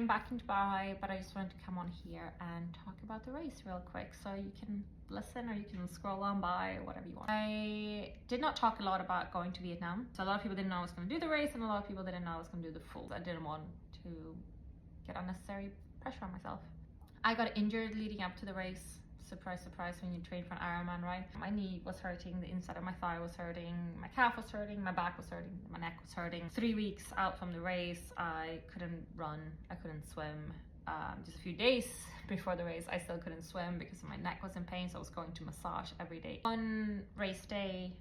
I'm back in Dubai, but I just wanted to come on here and talk about the race real quick, so you can listen or you can scroll on by, whatever you want. I did not talk a lot about going to Vietnam, so a lot of people didn't know I was going to do the race, and a lot of people didn't know I was going to do the full. I didn't want to get unnecessary pressure on myself. I got injured leading up to the race. Surprise, surprise, when you train for an Ironman, right? My knee was hurting, the inside of my thigh was hurting, my calf was hurting, my back was hurting, my neck was hurting. 3 weeks out from the race, I couldn't run, I couldn't swim. Just a few days before the race, I still couldn't swim because my neck was in pain, so I was going to massage every day. On race day,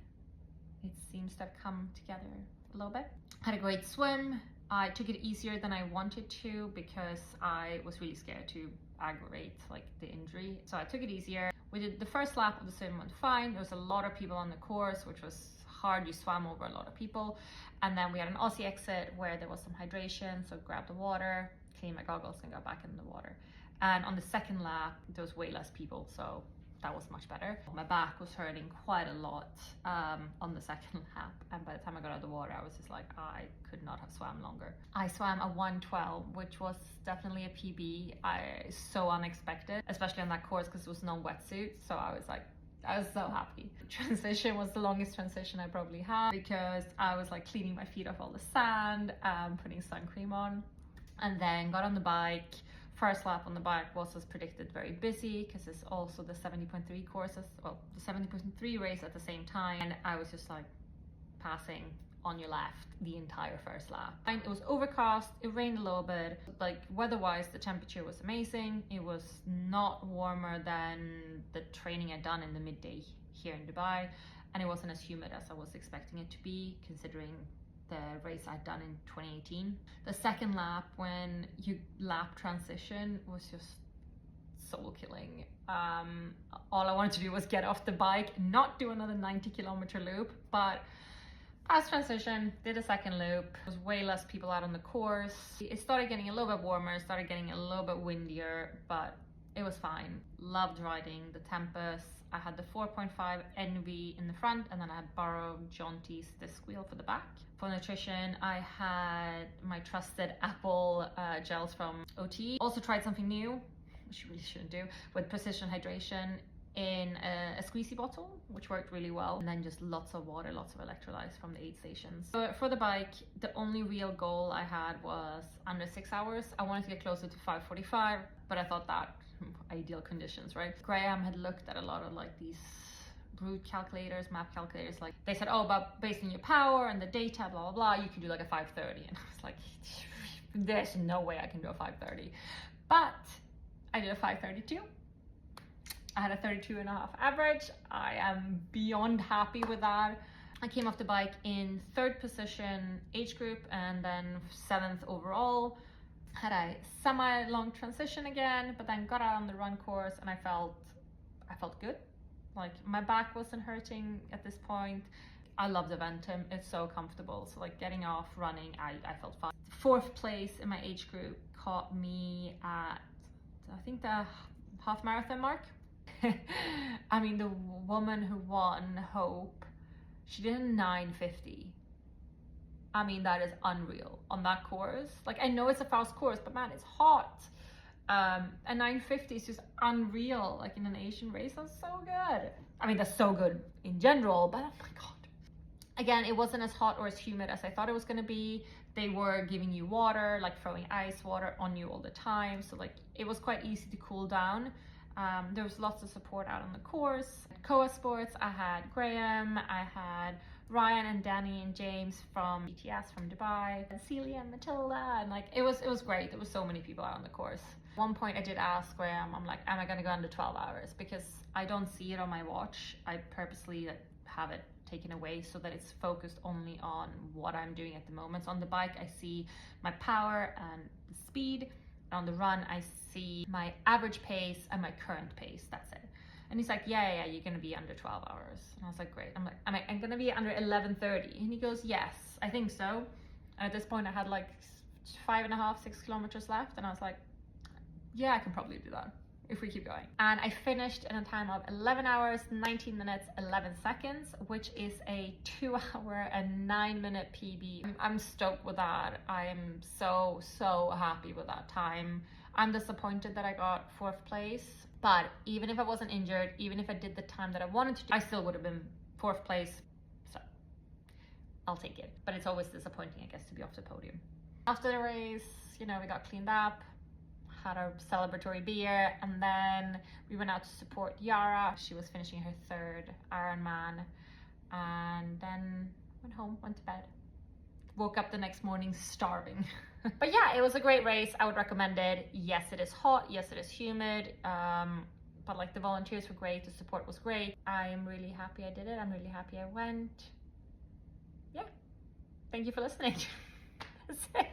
it seems to have come together a little bit. Had a great swim. I took it easier than I wanted to because I was really scared to aggravate like the injury, so I took it easier. We did the first lap of the swim, went fine. There was a lot of people on the course, which was hard. You swam over a lot of people, and then we had an Aussie exit where there was some hydration, so grabbed the water, cleaned my goggles, and got back in the water. And on the second lap there was way less people, so that was much better. My back was hurting quite a lot on the second lap, and by the time I got out of the water, I was just like, I could not have swam longer. I swam a 1:12, which was definitely a PB. So unexpected, especially on that course because there was no wetsuit, so I was so happy. The transition was the longest transition I probably had because I was like cleaning my feet off all the sand, putting sun cream on, and then got on the bike. First lap on the bike was as predicted very busy because it's also the 70.3 courses, well, the 70.3 race at the same time, and I was just like passing on your left the entire first lap. And it was overcast, it rained a little bit, like weather-wise the temperature was amazing. It was not warmer than the training I'd done in the midday here in Dubai, and it wasn't as humid as I was expecting it to be considering the race I'd done in 2018. The second lap, when you lap transition, was just soul killing. All I wanted to do was get off the bike, not do another 90-kilometer loop, but as transition, did a second loop. There was way less people out on the course. It started getting a little bit warmer, started getting a little bit windier, but it was fine. Loved riding the Tempest. I had the 4.5 NV in the front, and then I had Barrow Jaunty's disc wheel for the back. For nutrition, I had my trusted apple gels from OT. Also tried something new, which you really shouldn't do, with precision hydration in a squeezy bottle, which worked really well. And then just lots of water, lots of electrolytes from the aid stations. So for the bike, the only real goal I had was under 6 hours. I wanted to get closer to 5:45, but I thought that ideal conditions, right? Graham had looked at a lot of like these route calculators, map calculators, like they said, oh, but based on your power and the data, blah blah blah, you could do like a 5:30, and I was like, there's no way I can do a 5:30. But I did a 5:32. I had a 32.5 average. I am beyond happy with that. I came off the bike in 3rd position age group and then 7th overall. Had a semi-long transition again, but then got out on the run course and I felt good. Like my back wasn't hurting at this point. I love the Ventum, it's so comfortable. So like getting off, running, I felt fine. 4th place in my age group caught me at, I think, the half marathon mark. I mean, the woman who won, Hope, she did a 9:50. I mean, that is unreal on that course. Like, I know it's a fast course, but man, it's hot. A 9:50 is just unreal. Like in an Asian race, that's so good. I mean, that's so good in general, but oh my God. Again, it wasn't as hot or as humid as I thought it was gonna be. They were giving you water, like throwing ice water on you all the time. So like, it was quite easy to cool down. There was lots of support out on the course. Koa Sports, I had Graham, I had Ryan and Danny and James from BTS from Dubai, and Celia and Matilda, and like it was great. There was so many people out on the course. At one point I did ask Graham, I'm like, am I gonna go under 12 hours? Because I don't see it on my watch. I purposely have it taken away so that it's focused only on what I'm doing at the moment. So on the bike I see my power and the speed. On the run I see my average pace and my current pace. That's it. And he's like, yeah, you're gonna be under 12 hours. And I was like, great. I'm like, I'm gonna be under 11:30. And he goes, yes, I think so. And at this point I had like 5.5, 6 kilometers left, and I was like, yeah, I can probably do that. if we keep going. And I finished in a time of 11 hours, 19 minutes, 11 seconds, which is a 2 hour and 9 minute PB. I'm stoked with that. I am so happy with that time. I'm disappointed that I got 4th place, but even if I wasn't injured, even if I did the time that I wanted to do, I still would have been 4th place. So I'll take it. But it's always disappointing, I guess, to be off the podium. After the race, you know, we got cleaned up, had our celebratory beer, and then we went out to support Yara. She was finishing her 3rd Ironman, and then went home, went to bed. Woke up the next morning starving. But yeah, it was a great race. I would recommend it. Yes, it is hot. Yes, it is humid. But like the volunteers were great. The support was great. I am really happy I did it. I'm really happy I went. Yeah. Thank you for listening. That's it.